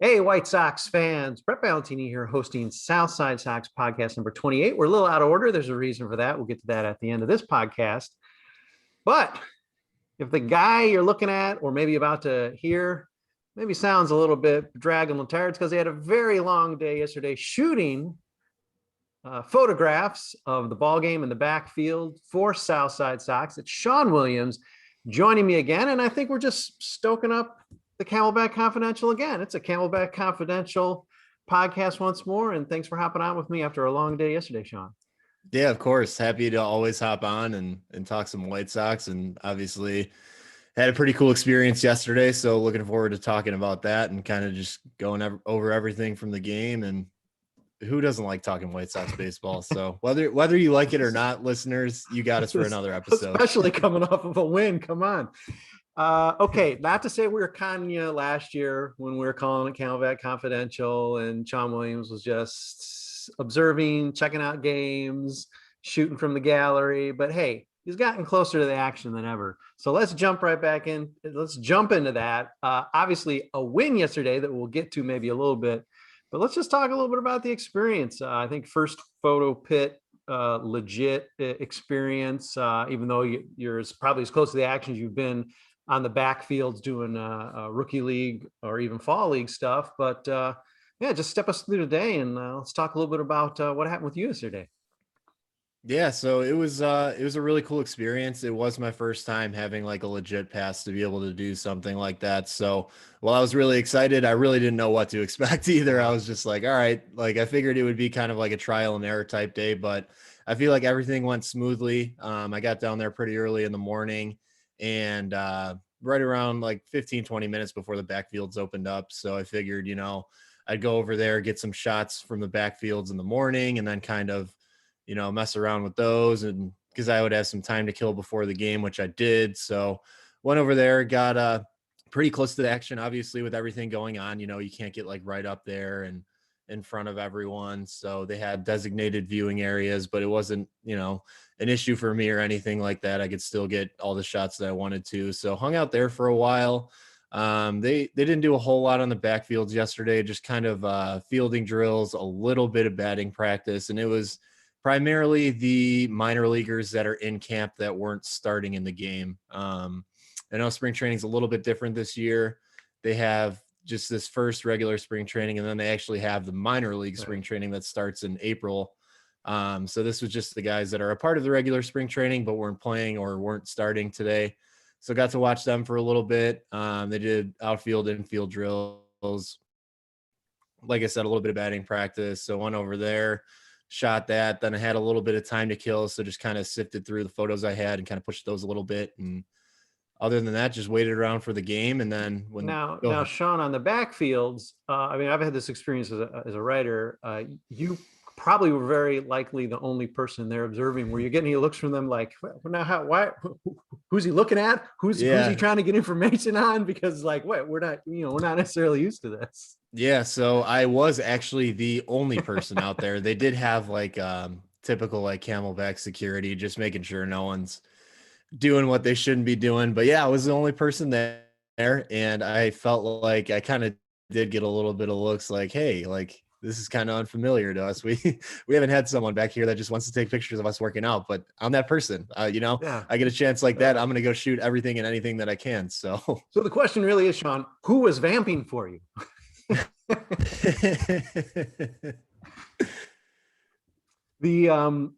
Hey, White Sox fans, Brett Ballantini here hosting Side Sox Podcast number 28. We're a little out of order. There's a reason for that. We'll get to that at the end of this podcast. But if the guy you're looking at or maybe about to hear maybe sounds a little bit dragging and tired, it's because they had a very long day yesterday shooting photographs of the ball game in the backfield for Side Sox. It's Sean Williams joining me again, and I think we're just stoking up the Camelback Confidential again. It's a Camelback Confidential podcast once more, and thanks for hopping on with me after a long day yesterday, Sean. Yeah, of course. Happy to always hop on and talk some White Sox, and obviously had a pretty cool experience yesterday. So looking forward to talking about that and kind of just going over everything from the game. And who doesn't like talking White Sox baseball? So whether you like it or not, listeners, you got us for another episode. Especially coming off of a win. Come on. Okay, not to say we were conning you last year when we were calling it Camelback Confidential and Sean Williams was just observing, checking out games, shooting from the gallery. But hey, he's gotten closer to the action than ever. So let's jump right back in. Let's jump into that. Obviously, a win yesterday that we'll get to maybe a little bit. But let's just talk a little bit about the experience. I think first photo pit, legit experience, even though you're probably as close to the action as you've been on the backfields doing rookie league or even fall league stuff. But yeah, just step us through the day and let's talk a little bit about what happened with you yesterday. Yeah, so it was a really cool experience. It was my first time having like a legit pass to be able to do something like that. So while I was really excited, I really didn't know what to expect either. I was just like, all right, like I figured it would be kind of like a trial and error type day, but I feel like everything went smoothly. I got down there pretty early in the morning and right around like 15-20 minutes before the backfields opened up. So I figured, I'd go over there, get some shots from the backfields in the morning and then kind of, mess around with those. And because I would have some time to kill before the game, which I did. So went over there, got pretty close to the action, obviously, with everything going on. You can't get like right up there and in front of everyone. So they had designated viewing areas, but it wasn't, an issue for me or anything like that. I could still get all the shots that I wanted to. So hung out there for a while. They didn't do a whole lot on the backfields yesterday, just kind of fielding drills, a little bit of batting practice. And it was primarily the minor leaguers that are in camp that weren't starting in the game. I know spring training is a little bit different this year. They have just this first regular spring training, and then they actually have the minor league spring training that starts in April. So this was just the guys that are a part of the regular spring training, but weren't playing or weren't starting today. So got to watch them for a little bit. They did outfield, infield drills. Like I said, a little bit of batting practice. So went over there, shot that. Then I had a little bit of time to kill. So just kind of sifted through the photos I had and kind of pushed those a little bit. And other than that, just waited around for the game. And then now, Sean, on the backfields, I've had this experience as a writer. You probably were very likely the only person there observing. Were you getting any looks from them like, who's he looking at? Who's he trying to get information on? Because like, we're not necessarily used to this. Yeah, so I was actually the only person out there. They did have like typical like Camelback security, just making sure no one's doing what they shouldn't be doing. But yeah, I was the only person there, and I felt like I kind of did get a little bit of looks like, hey, like this is kind of unfamiliar to us. We haven't had someone back here that just wants to take pictures of us working out, but I'm that person. I get a chance like that, I'm going to go shoot everything and anything that I can. So the question really is, Sean, who was vamping for you?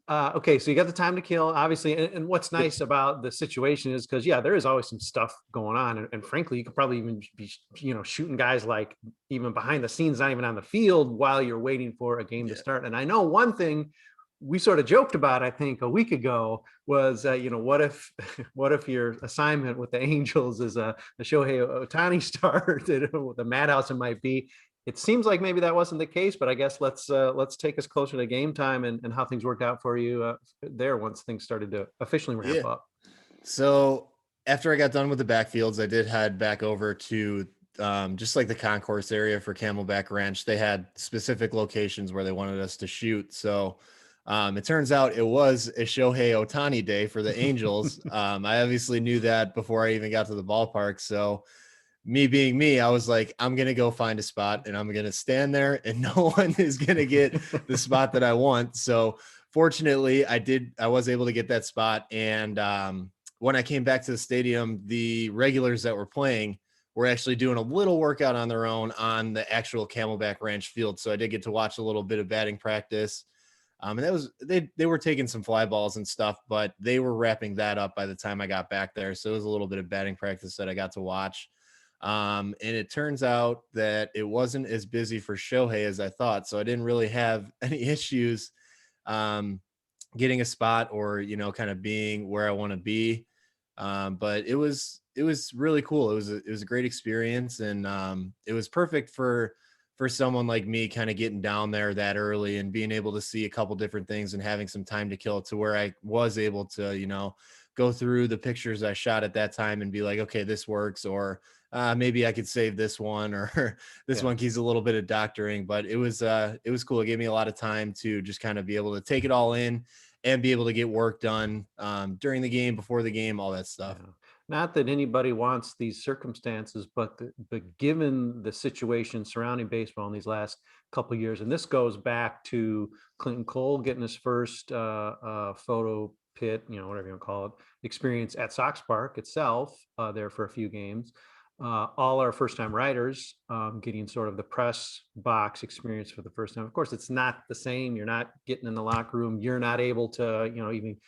Okay, so you got the time to kill, obviously, and what's nice about the situation is because there is always some stuff going on, and frankly, you could probably even be shooting guys like even behind the scenes, not even on the field, while you're waiting for a game to start. And I know one thing we sort of joked about, I think a week ago, was what if your assignment with the Angels is a Shohei Ohtani start, the madhouse it might be. It seems like maybe that wasn't the case, but I guess let's take us closer to game time and how things worked out for you there once things started to officially ramp up. So after I got done with the backfields, I did head back over to just like the concourse area for Camelback Ranch. They had specific locations where they wanted us to shoot. So it turns out it was a Shohei Ohtani day for the Angels. I obviously knew that before I even got to the ballpark. So me being me, I was like, I'm going to go find a spot and I'm going to stand there and no one is going to get the spot that I want. So fortunately I was able to get that spot. And when I came back to the stadium, the regulars that were playing were actually doing a little workout on their own on the actual Camelback Ranch field. So I did get to watch a little bit of batting practice. And that was, they were taking some fly balls and stuff, but they were wrapping that up by the time I got back there. So it was a little bit of batting practice that I got to watch. And it turns out that it wasn't as busy for Shohei as I thought. So I didn't really have any issues getting a spot or, kind of being where I want to be. But it was really cool. It was a great experience. And it was perfect for someone like me kind of getting down there that early and being able to see a couple different things and having some time to kill to where I was able to, go through the pictures I shot at that time and be like, okay, this works. Or maybe I could save this one or this one keeps a little bit of doctoring, but it was cool. It gave me a lot of time to just kind of be able to take it all in and be able to get work done during the game, before the game, all that stuff. Yeah. Not that anybody wants these circumstances, but given the situation surrounding baseball in these last couple of years, and this goes back to Clinton Cole getting his first photo pit, whatever you want to call it, experience at Sox Park itself, there for a few games. All our first-time writers getting sort of the press box experience for the first time. Of course, it's not the same. You're not getting in the locker room. You're not able to, even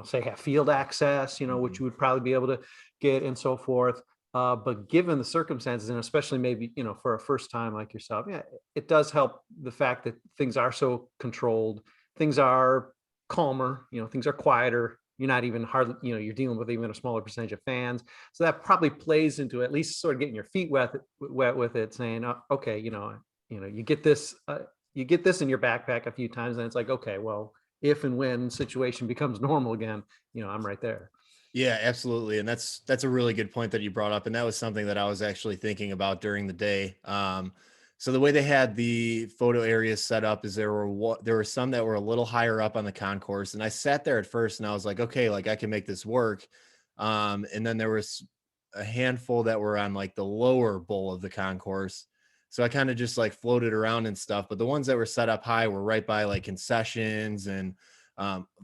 say have field access, which you would probably be able to get and so forth. But given the circumstances, and especially maybe, for a first time like yourself, it does help the fact that things are so controlled, things are calmer, things are quieter. You're not even hardly, you're dealing with even a smaller percentage of fans. So that probably plays into at least sort of getting your feet wet with it, saying, okay, you get this in your backpack a few times and it's like, okay, well, if and when situation becomes normal again, I'm right there. Yeah, absolutely. And that's a really good point that you brought up. And that was something that I was actually thinking about during the day. So the way they had the photo areas set up is there were some that were a little higher up on the concourse. And I sat there at first and I was like, okay, like I can make this work. And then there was a handful that were on like the lower bowl of the concourse. So I kind of just like floated around and stuff, but the ones that were set up high were right by like concessions and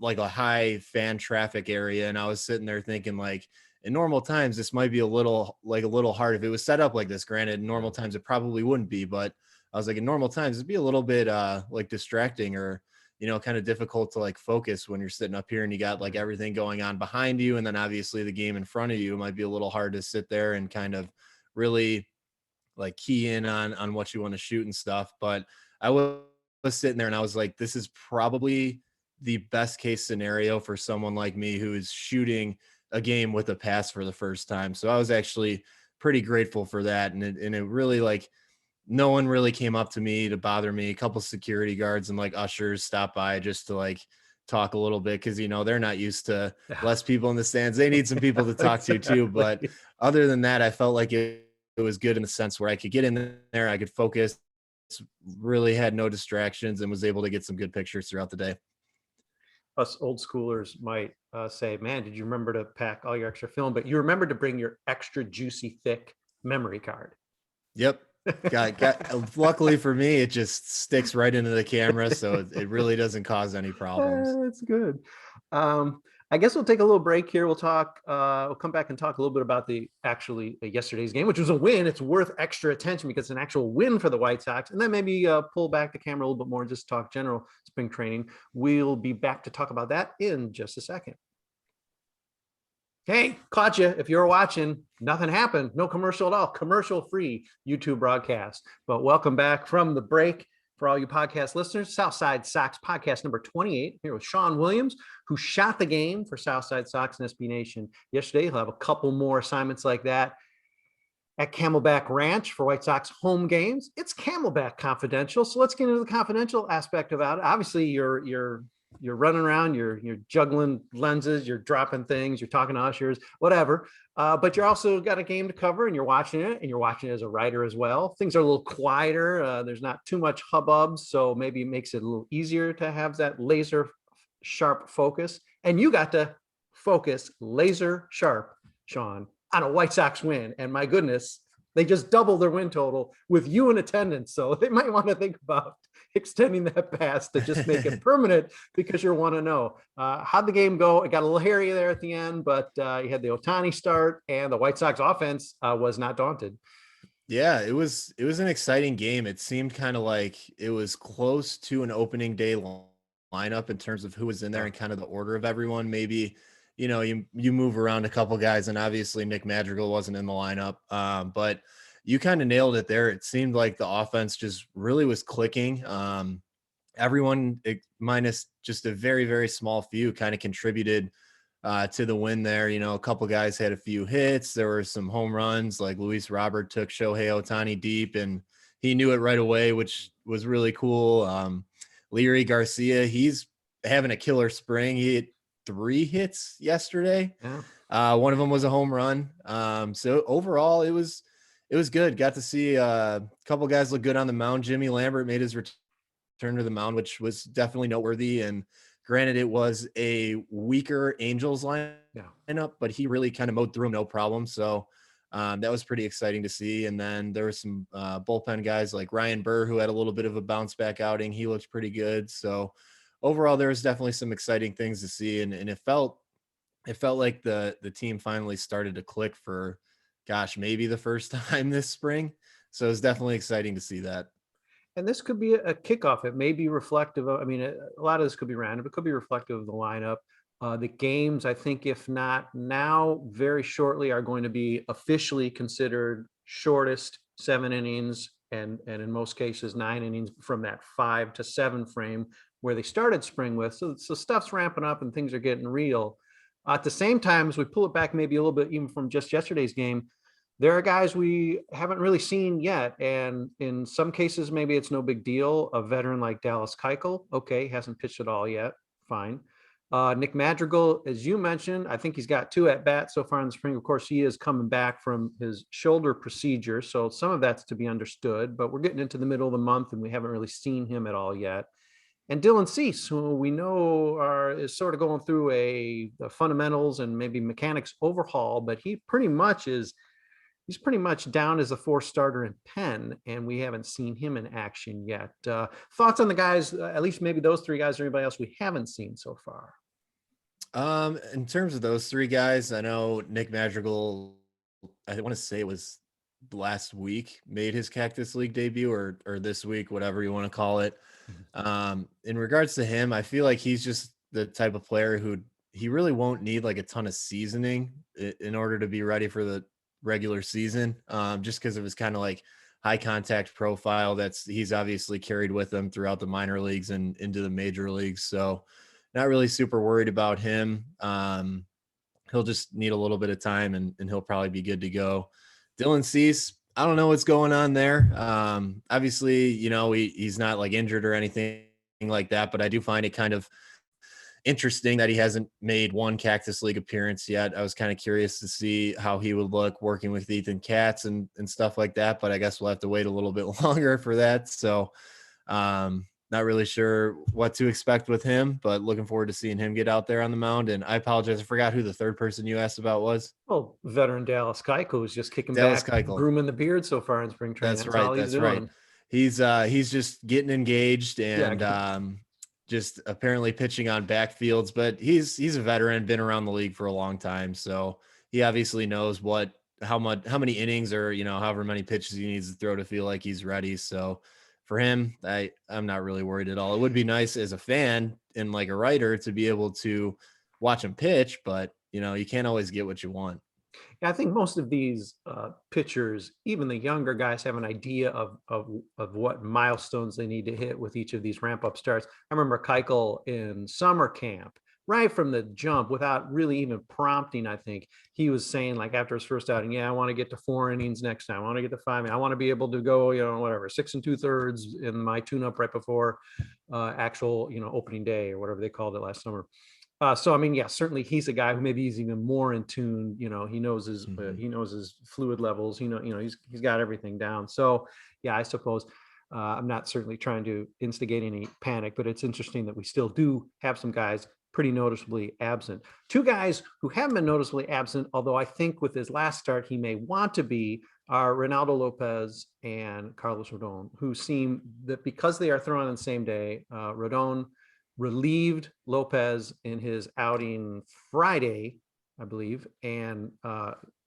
like a high fan traffic area. And I was sitting there thinking like, in normal times, this might be a little hard if it was set up like this. Granted, in normal times, it probably wouldn't be, but I was like, in normal times, it'd be a little bit like distracting or, kind of difficult to like focus when you're sitting up here and you got like everything going on behind you. And then obviously the game in front of you, it might be a little hard to sit there and kind of really like key in on what you want to shoot and stuff. But I was sitting there and I was like, this is probably the best case scenario for someone like me who is shooting a game with a pass for the first time. So I was actually pretty grateful for that. And it really like, no one really came up to me to bother me. A couple security guards and like ushers stopped by just to like talk a little bit. Cause they're not used to less people in the stands. They need some people to talk to too. But other than that, I felt like it was good in the sense where I could get in there, I could focus, really had no distractions and was able to get some good pictures throughout the day. Us old schoolers might say, man, did you remember to pack all your extra film? But you remember to bring your extra juicy, thick memory card. Yep. Luckily for me, it just sticks right into the camera. So it really doesn't cause any problems. That's good. I guess we'll take a little break here. We'll come back and talk a little bit about yesterday's game, which was a win. It's worth extra attention because it's an actual win for the White Sox. And then maybe pull back the camera a little bit more and just talk general spring training. We'll be back to talk about that in just a second. Hey, caught you. If you're watching, nothing happened. No commercial at all. Commercial-free YouTube broadcast. But welcome back from the break. For all you podcast listeners, Side Sox Podcast number 28, here with Sean Williams, who shot the game for Side Sox and SB Nation yesterday. He'll have a couple more assignments like that at Camelback Ranch for White Sox home games. It's Camelback Confidential, so let's get into the confidential aspect about it. Obviously, you're running around, you're juggling lenses, you're dropping things, you're talking to ushers, whatever. But you're also got a game to cover and you're watching it as a writer as well. Things are a little quieter. There's not too much hubbub. So maybe it makes it a little easier to have that laser sharp focus. And you got to focus laser sharp, Sean, on a White Sox win. And my goodness, They just double their win total with you in attendance. So they might want to think about extending that pass to just make it permanent because you're 1-0. How'd the game go? It got a little hairy there at the end, but you had the Ohtani start, and the White Sox offense was not daunted. Yeah, it was an exciting game. It seemed kind of like it was close to an opening day lineup in terms of who was in there and kind of the order of everyone. Maybe, you move around a couple guys, and obviously Nick Madrigal wasn't in the lineup. But you kind of nailed it there. It seemed like the offense just really was clicking. Everyone minus just a very, very small few kind of contributed to the win there. A couple guys had a few hits. There were some home runs, like Luis Robert took Shohei Ohtani deep, and he knew it right away, which was really cool. Leary Garcia, he's having a killer spring. He hit 3 hits yesterday. Yeah. One of them was a home run. So overall, it was good. Got to see a couple guys look good on the mound. Jimmy Lambert made his return to the mound, which was definitely noteworthy. And granted, it was a weaker Angels lineup, but he really kind of mowed through them, no problem. So that was pretty exciting to see. And then there were some bullpen guys like Ryan Burr, who had a little bit of a bounce back outing. He looked pretty good. So overall, there was definitely some exciting things to see. And it felt like the team finally started to click for, maybe the first time this spring. So it's definitely exciting to see that. And this could be a kickoff. It may be reflective of, a lot of this could be random. It could be reflective of the lineup. The games, I think, if not now, very shortly are going to be officially considered shortest 7 innings and in most cases 9 innings from that 5 to 7 frame where they started spring with. So stuff's ramping up and things are getting real. At the same time, as we pull it back maybe a little bit even from just yesterday's game, there are guys we haven't really seen yet. And in some cases, maybe it's no big deal. A veteran like Dallas Keuchel, okay, hasn't pitched at all yet. Fine. Nick Madrigal, as you mentioned, I think he's got 2 at-bats so far in the spring. Of course, he is coming back from his shoulder procedure. So some of that's to be understood, but we're getting into the middle of the month and we haven't really seen him at all yet. And Dylan Cease, who we know is sort of going through a fundamentals and maybe mechanics overhaul, but he's pretty much down as a 4 starter in Penn, and we haven't seen him in action yet. Thoughts on the guys, at least maybe those 3 guys or anybody else we haven't seen so far? In terms of those 3 guys, I know Nick Madrigal, I want to say it was last week, made his Cactus League debut or this week, whatever you want to call it. In regards to him, I feel like he's just the type of player who he really won't need like a ton of seasoning in order to be ready for the regular season, just because of his kind of like high contact profile he's obviously carried with him throughout the minor leagues and into the major leagues. So not really super worried about him. He'll just need a little bit of time and he'll probably be good to go. Dylan Cease, I don't know what's going on there. Obviously, he's not like injured or anything like that, but I do find it kind of interesting that he hasn't made one Cactus League appearance yet. I was kind of curious to see how he would look working with Ethan Katz and stuff like that, but I guess we'll have to wait a little bit longer for that. So not really sure what to expect with him, but looking forward to seeing him get out there on the mound. And I apologize, I forgot who the 3rd person you asked about was. Well, veteran Dallas Keuchel is just kicking back, grooming the beard so far in spring training. That's right. That's right. He's just getting engaged and just apparently pitching on backfields, but he's a veteran, been around the league for a long time. So he obviously knows how many innings or, however many pitches he needs to throw to feel like he's ready. So for him, I'm not really worried at all. It would be nice as a fan and like a writer to be able to watch him pitch, but you can't always get what you want. Yeah, I think most of these pitchers, even the younger guys, have an idea of what milestones they need to hit with each of these ramp up starts. I remember Keuchel in summer camp, right from the jump, without really even prompting. I think he was saying, like after his first outing, I want to get to 4 innings next time. I want to get to 5. I want to be able to go, whatever, 6 2/3 in my tune-up right before actual, opening day or whatever they called it last summer. Certainly he's a guy who maybe he's even more in tune. He knows his fluid levels. He's got everything down. So I suppose I'm not certainly trying to instigate any panic, but it's interesting that we still do have some guys pretty noticeably absent. 2 guys who haven't been noticeably absent, although I think with his last start he may want to be. are Reynaldo López and Carlos Rodón, who seem that because they are thrown on the same day, Rodón relieved López in his outing Friday, I believe, and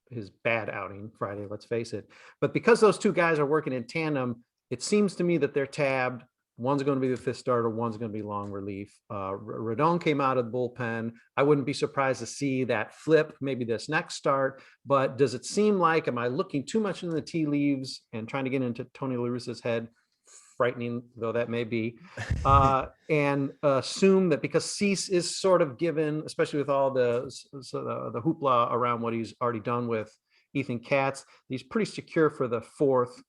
his bad outing Friday, let's face it. But because those two guys are working in tandem, it seems to me that they're tabbed. One's going to be the fifth starter. One's going to be long relief. Rodón came out of the bullpen. I wouldn't be surprised to see that flip maybe this next start. But does it seem like, am I looking too much into the tea leaves and trying to get into Tony La Russa's head, frightening though that may be, and assume that because Cease is sort of given, especially with all the hoopla around what he's already done with Ethan Katz, he's pretty secure for the fourth,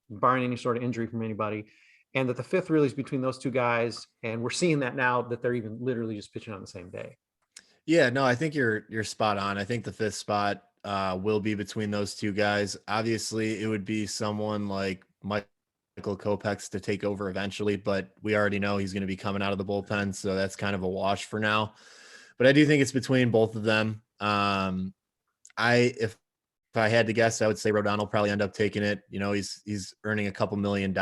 barring any sort of injury from anybody, and that the fifth really is between those two guys. And we're seeing that now that they're even literally just pitching on the same day. Yeah, no, I think you're spot on. I think the fifth spot will be between those two guys. Obviously, it would be someone like Michael Kopech's to take over eventually, but we already know he's going to be coming out of the bullpen, so that's kind of a wash for now. But I do think it's between both of them. If I had to guess, I would say Rodón will probably end up taking it. You know, he's earning a couple $1 million.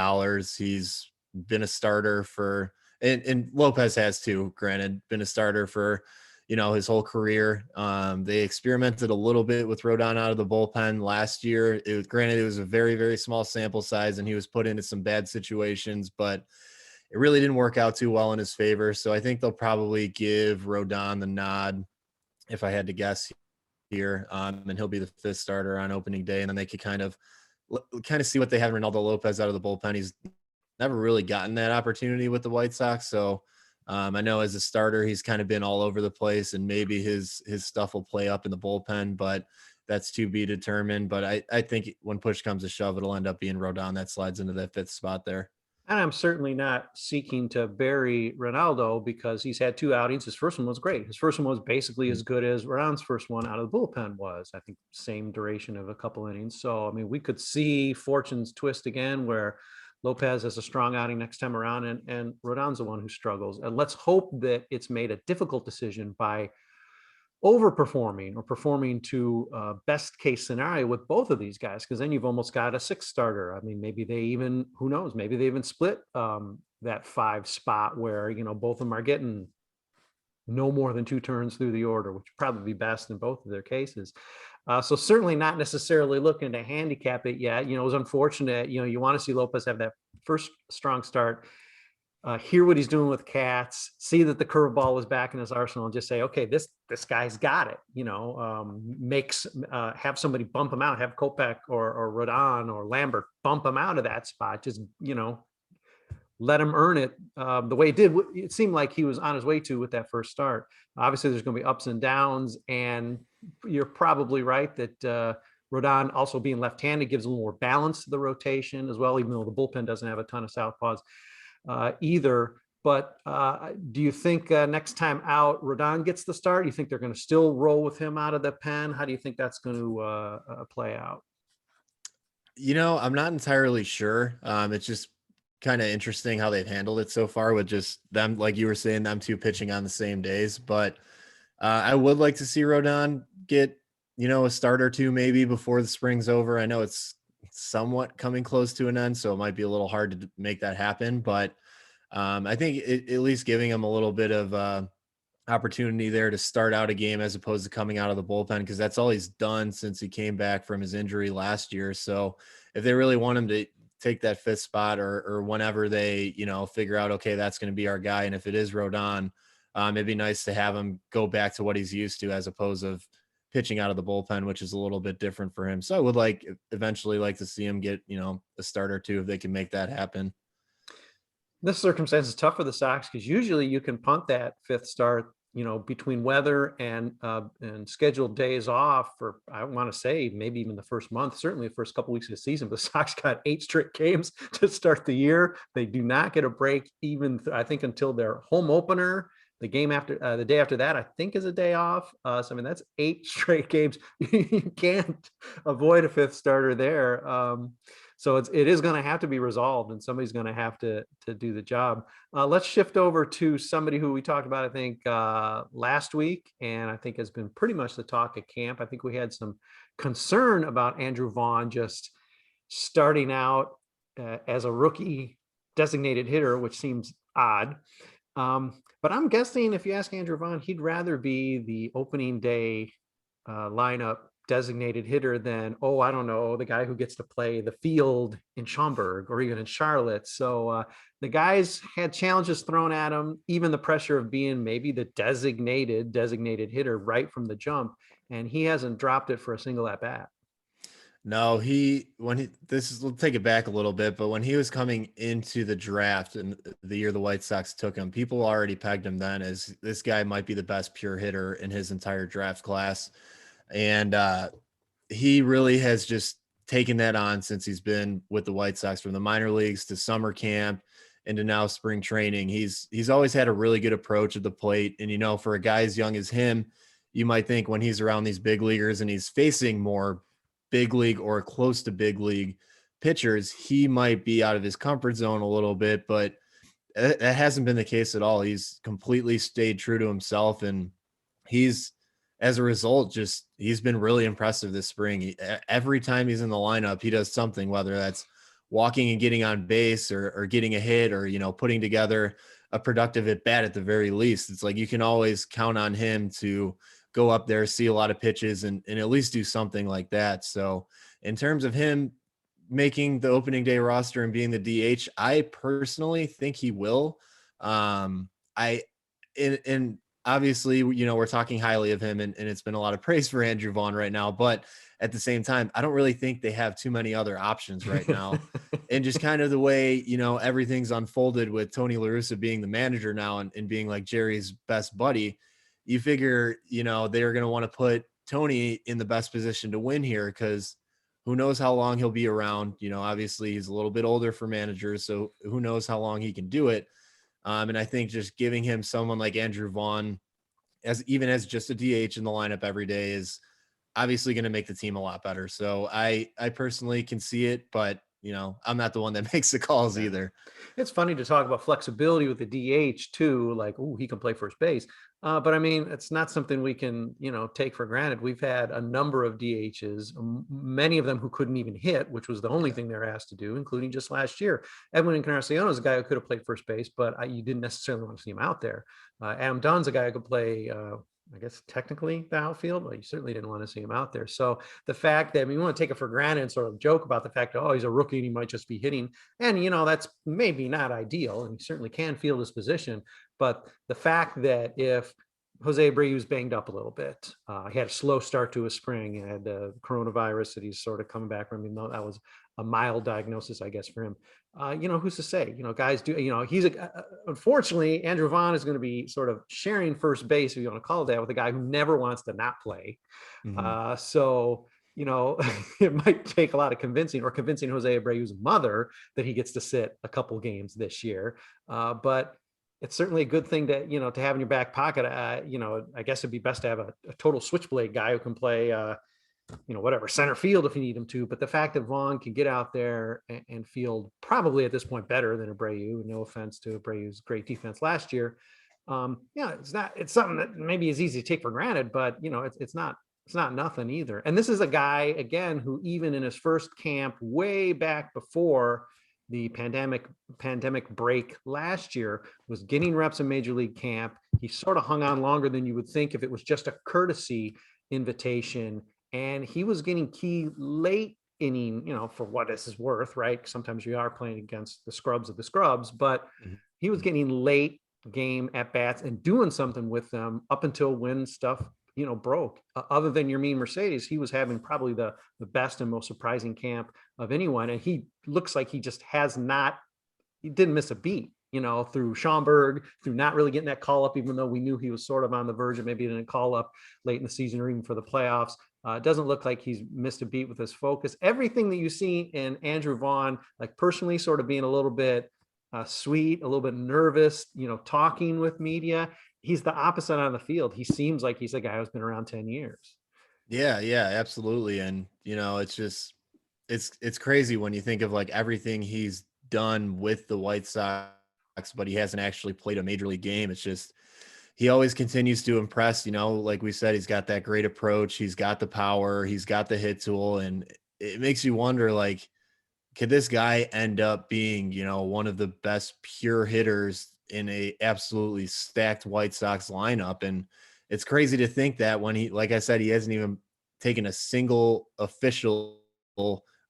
He's been a starter for, and Lopez has too, granted, been a starter for, you know, his whole career. They experimented a little bit with Rodón out of the bullpen last year. Granted, it was a very, very small sample size and he was put into some bad situations, but it really didn't work out too well in his favor. So I think they'll probably give Rodón the nod, if I had to guess here, and he'll be the fifth starter on opening day, and then they could kind of see what they have Reynaldo López out of the bullpen. He's never really gotten that opportunity with the White Sox, so I know as a starter he's kind of been all over the place, and maybe his stuff will play up in the bullpen, but that's to be determined. But I think when push comes to shove, it'll end up being Rodón that slides into that fifth spot there. And I'm certainly not seeking to bury Reynaldo because he's had two outings. His first one was great. His first one was basically as good as Rodón's first one out of the bullpen was. I think same duration of a couple innings. So, I mean, we could see fortunes twist again where Lopez has a strong outing next time around and Rodón's the one who struggles. And let's hope that it's made a difficult decision by overperforming or performing to best case scenario with both of these guys, because then you've almost got a sixth starter. I mean, maybe they even, who knows, maybe they even split that five spot where, you know, both of them are getting no more than two turns through the order, which would probably be best in both of their cases. So certainly not necessarily looking to handicap it yet. You know, it was unfortunate. You know, you want to see Lopez have that first strong start, hear what he's doing with Katz, see that the curveball was back in his arsenal, and just say, okay, this guy's got it. You know, have somebody bump him out, have Kopech or Rodón or Lambert bump him out of that spot. Just, you know, let him earn it the way it did. It seemed like he was on his way to with that first start. Obviously, there's going to be ups and downs, and you're probably right that Rodón also being left-handed gives a little more balance to the rotation as well, even though the bullpen doesn't have a ton of southpaws either. But do you think next time out Rodón gets the start? Do you think they're going to still roll with him out of the pen? How do you think that's going to play out? You know, I'm not entirely sure. It's just kind of interesting how they've handled it so far with just them, like you were saying, them two pitching on the same days. But I would like to see Rodón get, you know, a start or two maybe before the spring's over. I know it's somewhat coming close to an end, so it might be a little hard to make that happen. But I think at least giving him a little bit of opportunity there to start out a game as opposed to coming out of the bullpen, because that's all he's done since he came back from his injury last year. So if they really want him to take that fifth spot or whenever they, you know, figure out, okay, that's going to be our guy, and if it is Rodón, it'd be nice to have him go back to what he's used to as opposed to pitching out of the bullpen, which is a little bit different for him. So I would eventually like to see him get, you know, a start or two if they can make that happen. This circumstance is tough for the Sox because usually you can punt that fifth start, you know, between weather and scheduled days off for, I want to say, maybe even the first month, certainly the first couple of weeks of the season. But the Sox got 8 straight games to start the year. They do not get a break even, I think, until their home opener. The game after the day after that, I think, is a day off. So, I mean, that's 8 straight games. You can't avoid a fifth starter there. So it is going to have to be resolved, and somebody's going to have to do the job. Let's shift over to somebody who we talked about, I think, last week, and I think has been pretty much the talk at camp. I think we had some concern about Andrew Vaughn just starting out as a rookie designated hitter, which seems odd. But I'm guessing if you ask Andrew Vaughn, he'd rather be the opening day lineup designated hitter than, oh, I don't know, the guy who gets to play the field in Schaumburg or even in Charlotte. So the guys had challenges thrown at him, even the pressure of being maybe the designated hitter right from the jump. And he hasn't dropped it for a single at bat. No, we'll take it back a little bit, but when he was coming into the draft and the year the White Sox took him, people already pegged him then as this guy might be the best pure hitter in his entire draft class. And he really has just taken that on since he's been with the White Sox, from the minor leagues to summer camp and to now spring training. He's always had a really good approach at the plate. And, you know, for a guy as young as him, you might think when he's around these big leaguers and he's facing more big league or close to big league pitchers, he might be out of his comfort zone a little bit, but that hasn't been the case at all. He's completely stayed true to himself, and he's, as a result, he's been really impressive this spring. Every time he's in the lineup, he does something, whether that's walking and getting on base or getting a hit or, you know, putting together a productive at bat at the very least. It's like you can always count on him to go up there, see a lot of pitches and at least do something like that. So in terms of him making the opening day roster and being the DH, I personally think he will. And obviously, you know, we're talking highly of him and it's been a lot of praise for Andrew Vaughn right now, but at the same time, I don't really think they have too many other options right now. And just kind of the way, you know, everything's unfolded with Tony La Russa being the manager now and being like Jerry's best buddy, you figure, you know, they're going to want to put Tony in the best position to win here, because who knows how long he'll be around. You know, obviously he's a little bit older for managers, so who knows how long he can do it. And I think just giving him someone like Andrew Vaughn as just a DH in the lineup every day is obviously going to make the team a lot better. So I personally can see it, but you know, I'm not the one that makes the calls either. It's funny to talk about flexibility with the DH too, like, oh, he can play first base. But I mean, it's not something we can, you know, take for granted. We've had a number of DHs, many of them who couldn't even hit, which was the only thing they're asked to do, including just last year. Edwin Encarnacion is a guy who could have played first base, but you didn't necessarily want to see him out there. Adam Dunn's a guy who could play, I guess, technically the outfield, but you certainly didn't want to see him out there. So the fact that, I mean, we want to take it for granted and sort of joke about the fact that, oh, he's a rookie and he might just be hitting. And, you know, that's maybe not ideal, and he certainly can field his position. But the fact that if Jose Abreu's banged up a little bit, he had a slow start to his spring, and had the coronavirus that he's sort of coming back from, even though that was a mild diagnosis, I guess, for him. You know, who's to say? You know, guys do, you know, unfortunately, Andrew Vaughn is going to be sort of sharing first base, if you want to call it that, with a guy who never wants to not play. Mm-hmm. So, you know, it might take a lot of convincing Jose Abreu's mother that he gets to sit a couple games this year. But it's certainly a good thing to, you know, to have in your back pocket. You know, I guess it'd be best to have a total switchblade guy who can play, you know, whatever, center field if you need him to. But the fact that Vaughn can get out there and field probably at this point better than Abreu, no offense to Abreu's great defense last year. Yeah, it's something that maybe is easy to take for granted, but you know, it's not nothing either. And this is a guy, again, who even in his first camp way back before the pandemic break last year was getting reps in major league camp. He sort of hung on longer than you would think if it was just a courtesy invitation. And he was getting key late inning, you know, for what this is worth, right? Sometimes you are playing against the scrubs of the scrubs, but he was getting late game at bats and doing something with them up until when stuff, you know, broke. Other than Yermin Mercedes, he was having probably the best and most surprising camp of anyone. And he looks like he just he didn't miss a beat, you know, through Schaumburg, through not really getting that call up, even though we knew he was sort of on the verge of maybe getting a call up late in the season or even for the playoffs. It doesn't look like he's missed a beat with his focus. Everything that you see in Andrew Vaughn, like personally sort of being a little bit sweet, a little bit nervous, you know, talking with media, he's the opposite on the field. He seems like he's a guy who's been around 10 years. Yeah, absolutely. And, you know, it's just, it's crazy when you think of like everything he's done with the White Sox, but he hasn't actually played a major league game. It's just, he always continues to impress, you know, like we said, he's got that great approach. He's got the power, he's got the hit tool. And it makes you wonder, like, could this guy end up being, one of the best pure hitters in a absolutely stacked White Sox lineup? And it's crazy to think that when he, like I said, he hasn't even taken a single official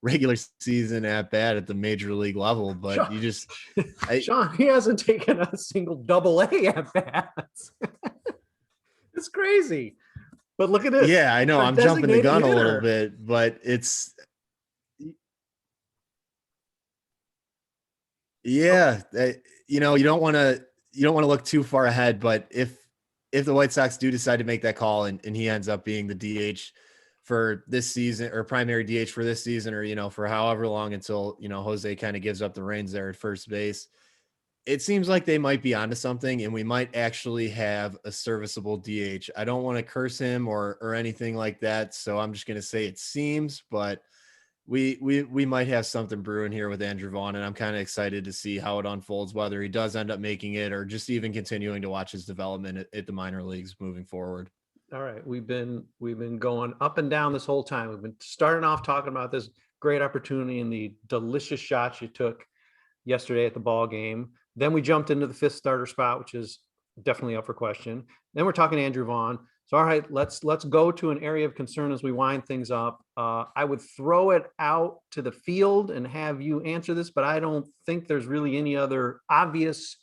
regular season at bat at the major league level, but Sean, he hasn't taken a single double-A at bats. It's crazy. But look at this. Yeah, I know. I'm jumping the gun a little bit, but it's, yeah, you don't want to look too far ahead, but if the White Sox do decide to make that call and he ends up being the DH for this season, or primary DH for this season, or, for however long until, Jose kind of gives up the reins there at first base, it seems like they might be onto something and we might actually have a serviceable DH. I don't want to curse him or anything like that. So I'm just going to say it seems, but we might have something brewing here with Andrew Vaughn, and I'm kind of excited to see how it unfolds, whether he does end up making it or just even continuing to watch his development at the minor leagues moving forward. All right. We've been going up and down this whole time. We've been starting off talking about this great opportunity and the delicious shots you took yesterday at the ball game. Then we jumped into the fifth starter spot, which is definitely up for question. Then we're talking to Andrew Vaughn. So, all right, let's go to an area of concern as we wind things up. I would throw it out to the field and have you answer this, but I don't think there's really any other obvious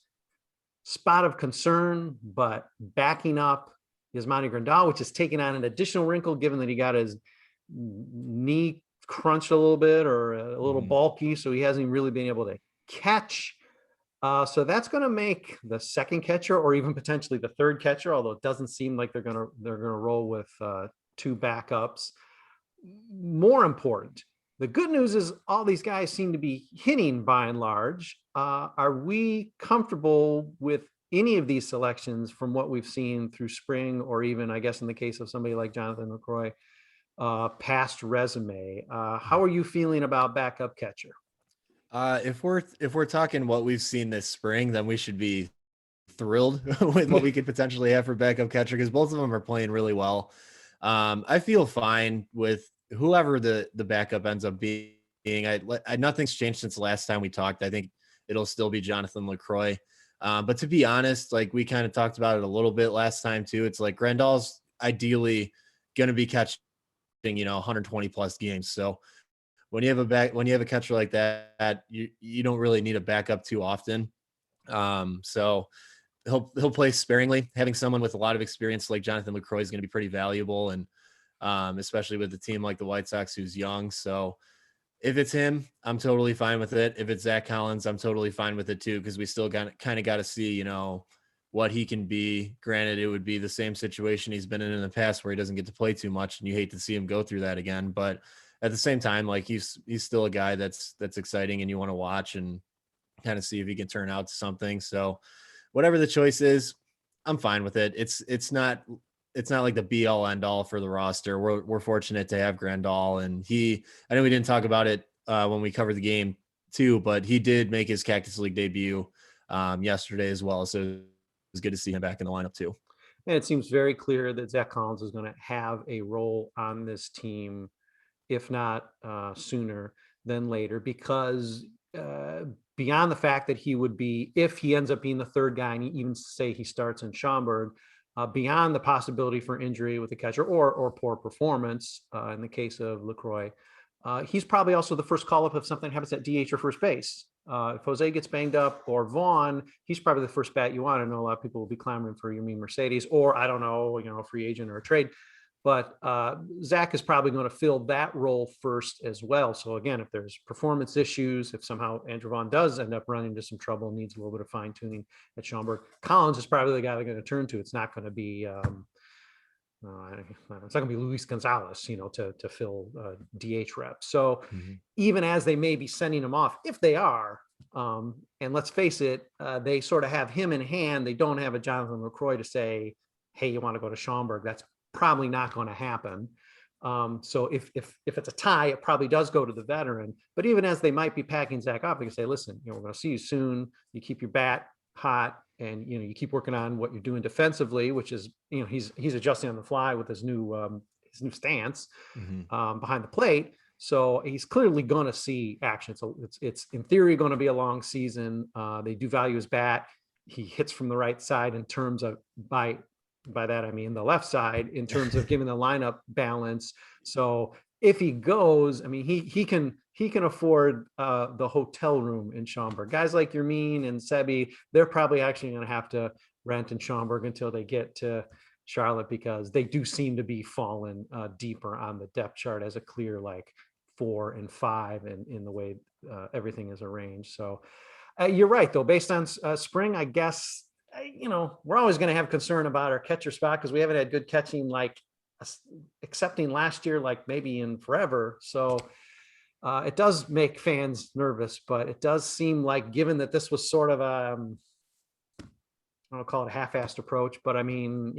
spot of concern. But backing up Yasmani Grandal, which is taking on an additional wrinkle, given that he got his knee crunched a little bit or a little bulky, so he hasn't really been able to catch. So that's going to make the second catcher, or even potentially the third catcher, although it doesn't seem like they're going to roll with two backups, more important. The good news is all these guys seem to be hitting by and large. Are we comfortable with any of these selections from what we've seen through spring, or even, I guess, in the case of somebody like Jonathan Lucroy, past resume? How are you feeling about backup catcher? If we're talking what we've seen this spring, then we should be thrilled with what we could potentially have for backup catcher, because both of them are playing really well. I feel fine with whoever the backup ends up being. Nothing's changed since the last time we talked. I think it'll still be Jonathan Lucroy. But to be honest, like we kind of talked about it a little bit last time too. It's like Grandal's ideally going to be catching, 120 plus games. So when you have a catcher like that, you don't really need a backup too often. So he'll play sparingly. Having someone with a lot of experience like Jonathan Lucroy is going to be pretty valuable, and especially with a team like the White Sox who's young. So if it's him, I'm totally fine with it. If it's Zack Collins, I'm totally fine with it too, because we still got to see, what he can be. Granted, it would be the same situation he's been in the past where he doesn't get to play too much, and you hate to see him go through that again. But at the same time, like he's still a guy that's exciting, and you want to watch and kind of see if he can turn out to something. So whatever the choice is, I'm fine with it. It's not like the be all end all for the roster. We're fortunate to have Grandal, and I know we didn't talk about it when we covered the game too, but he did make his Cactus League debut yesterday as well. So it was good to see him back in the lineup too. And it seems very clear that Zack Collins is going to have a role on this team, if not sooner than later, because beyond the fact that he would be, if he ends up being the third guy, and even say he starts in Schaumburg, beyond the possibility for injury with the catcher or poor performance in the case of Lucroy, he's probably also the first call up if something happens at DH or first base. If Jose gets banged up or Vaughn, he's probably the first bat you want. I know a lot of people will be clamoring for Yami Mercedes, or I don't know, a free agent or a trade. But Zack is probably going to fill that role first as well. So again, if there's performance issues, if somehow Andrew Vaughn does end up running into some trouble, needs a little bit of fine tuning at Schaumburg, Collins is probably the guy they're going to turn to. It's not going to be it's not going to be Luis Gonzalez, to fill DH reps. So even as they may be sending him off, if they are, and let's face it, they sort of have him in hand. They don't have a Jonathan Lucroy to say, hey, you want to go to Schaumburg? That's probably not going to happen. So if it's a tie, it probably does go to the veteran. But even as they might be packing Zack up, they can say, listen, we're going to see you soon. You keep your bat hot, and you keep working on what you're doing defensively, which is he's adjusting on the fly with his new stance behind the plate. So he's clearly going to see action. So it's in theory going to be a long season. They do value his bat. He hits from the right side in terms of by that I mean the left side in terms of giving the lineup balance. So if he goes, I mean he can afford the hotel room in Schaumburg. Guys like Yermin and Sebi, they're probably actually going to have to rent in Schaumburg until they get to Charlotte, because they do seem to be falling deeper on the depth chart as a clear like 4 and 5 and in the way everything is arranged. So you're right though, based on spring, I guess, we're always going to have concern about our catcher spot because we haven't had good catching, like excepting last year, like maybe in forever. So it does make fans nervous, but it does seem like, given that this was sort of I don't call it a half-assed approach, but I mean,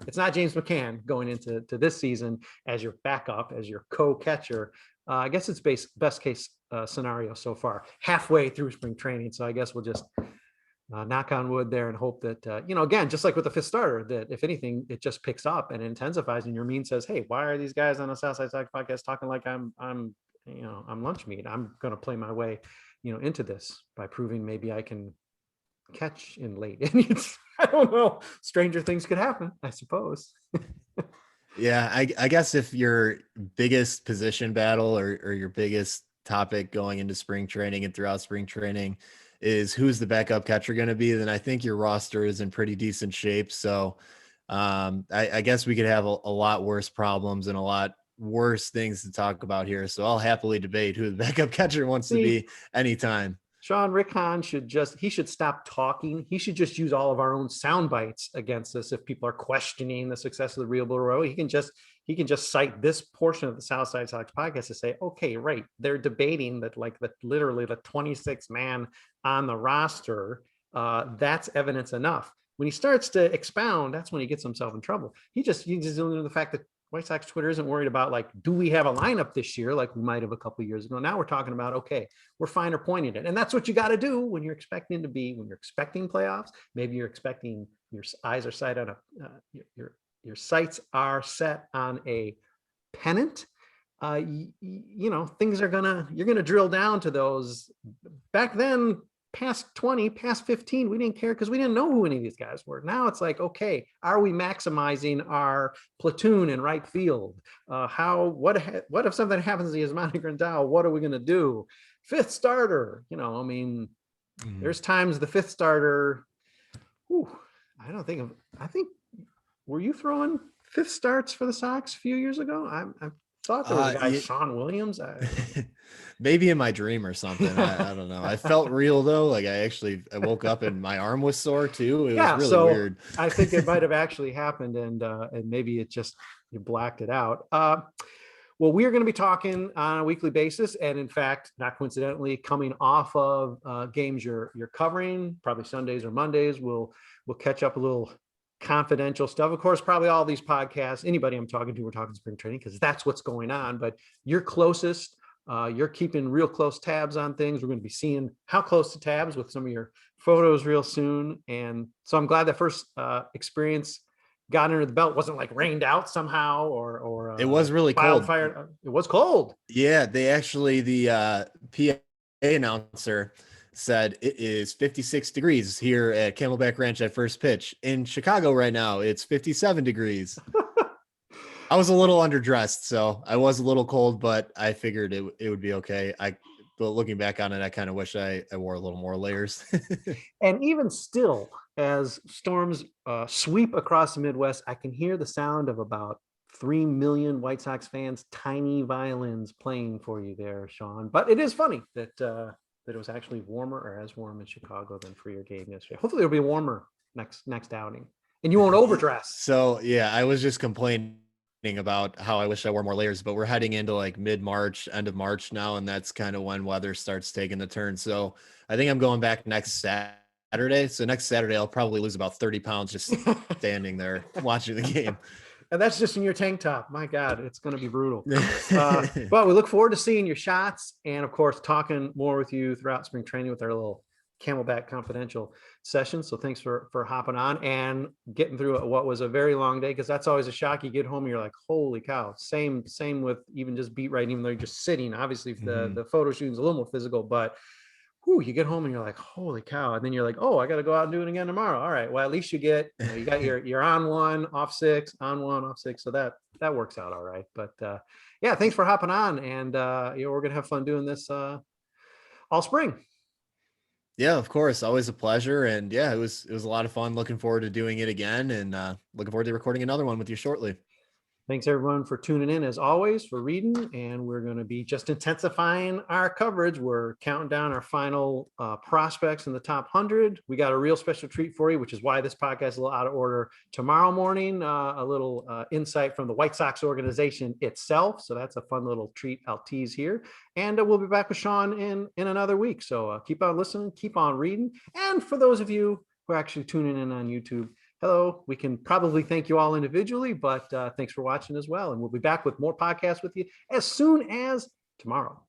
it's not James McCann going into this season as your backup, as your co-catcher. I guess it's best case scenario so far, halfway through spring training. So I guess we'll just knock on wood there and hope that, again, just like with the fifth starter, that if anything, it just picks up and intensifies. And Yermin says, "Hey, why are these guys on the Side Sox podcast talking like I'm lunch meat? I'm going to play my way, into this by proving maybe I can catch in late innings." I don't know. Stranger things could happen, I suppose. Yeah, I guess if your biggest position battle or your biggest topic going into spring training and throughout spring training is who's the backup catcher going to be, then I think your roster is in pretty decent shape. So I guess we could have a lot worse problems and a lot worse things to talk about here. So I'll happily debate who the backup catcher wants to be anytime. Sean, Rick Hahn should stop talking. He should just use all of our own sound bites against us. If people are questioning the success of the Real Blue Row, he can just cite this portion of the South Side Sox podcast to say, okay, right, they're debating that, like, literally the 26th man on the roster. That's evidence enough. When he starts to expound, that's when he gets himself in trouble. He just dealing with the fact that White Sox Twitter isn't worried about, like, do we have a lineup this year like we might have a couple of years ago. Now we're talking about, okay, we're finer pointing it. And that's what you got to do when you're expecting playoffs. Maybe you're expecting your eyes are set on your sights are set on a pennant. Things you're going to drill down to those. Back then, past 20, past 15, we didn't care because we didn't know who any of these guys were. Now it's like, okay, are we maximizing our platoon in right field? What if something happens to Yasmani Grandal? What are we going to do? Fifth starter, there's times the fifth starter. I think, were you throwing fifth starts for the Sox a few years ago? I thought there was a guy, Sean Williams. Maybe in my dream or something. I don't know. I felt real though. Like I woke up and my arm was sore too. It was really weird. I think it might have actually happened, and maybe it just, you blacked it out. Well, we are going to be talking on a weekly basis, and in fact, not coincidentally, coming off of games you're covering, probably Sundays or Mondays. We'll catch up a little confidential stuff. Of course, probably all these podcasts, anybody I'm talking to, we're talking spring training because that's what's going on. But you're closest. You're keeping real close tabs on things. We're going to be seeing how close to tabs with some of your photos real soon. And so I'm glad that first experience got under the belt. Wasn't like rained out somehow or it was really cold. It was cold. Yeah, the PA announcer said it is 56 degrees here at Camelback Ranch at first pitch. In Chicago right now, it's 57 degrees. I was a little underdressed, so I was a little cold, but I figured it would be okay. But looking back on it, I kind of wish I wore a little more layers. And even still, as storms sweep across the Midwest, I can hear the sound of about 3 million White Sox fans' tiny violins playing for you there, Sean. But it is funny that it was actually warmer, or as warm in Chicago than for your game yesterday. Hopefully it'll be warmer next outing, and you won't overdress. So yeah, I was just complaining about how I wish I wore more layers, but we're heading into like mid-March, end of March now, and that's kind of when weather starts taking the turn. So I think I'm going back next Saturday. So next Saturday, I'll probably lose about 30 pounds just standing there watching the game. And that's just in your tank top. My God, it's going to be brutal. But we look forward to seeing your shots and, of course, talking more with you throughout spring training with our little Camelback Confidential session. So thanks for hopping on and getting through what was a very long day, because that's always a shock. You get home and you're like, holy cow. Same with even just beat writing, even though you're just sitting. Obviously, the photo shooting's a little more physical, but you get home and you're like, holy cow. And then you're like, oh, I got to go out and do it again tomorrow. All right. Well, at least you got your on 1, off 6, on 1, off 6. So that works out all right. But yeah, thanks for hopping on. And we're going to have fun doing this all spring. Yeah, of course. Always a pleasure. And yeah, it was a lot of fun. Looking forward to doing it again, and looking forward to recording another one with you shortly. Thanks everyone for tuning in, as always, for reading, and we're going to be just intensifying our coverage. We're counting down our final prospects in the top 100. We got a real special treat for you, which is why this podcast is a little out of order. Tomorrow morning, a little insight from the White Sox organization itself. So that's a fun little treat I'll tease here. And we'll be back with Sean in another week. So keep on listening, keep on reading. And for those of you who are actually tuning in on YouTube, hello. We can probably thank you all individually, but thanks for watching as well. And we'll be back with more podcasts with you as soon as tomorrow.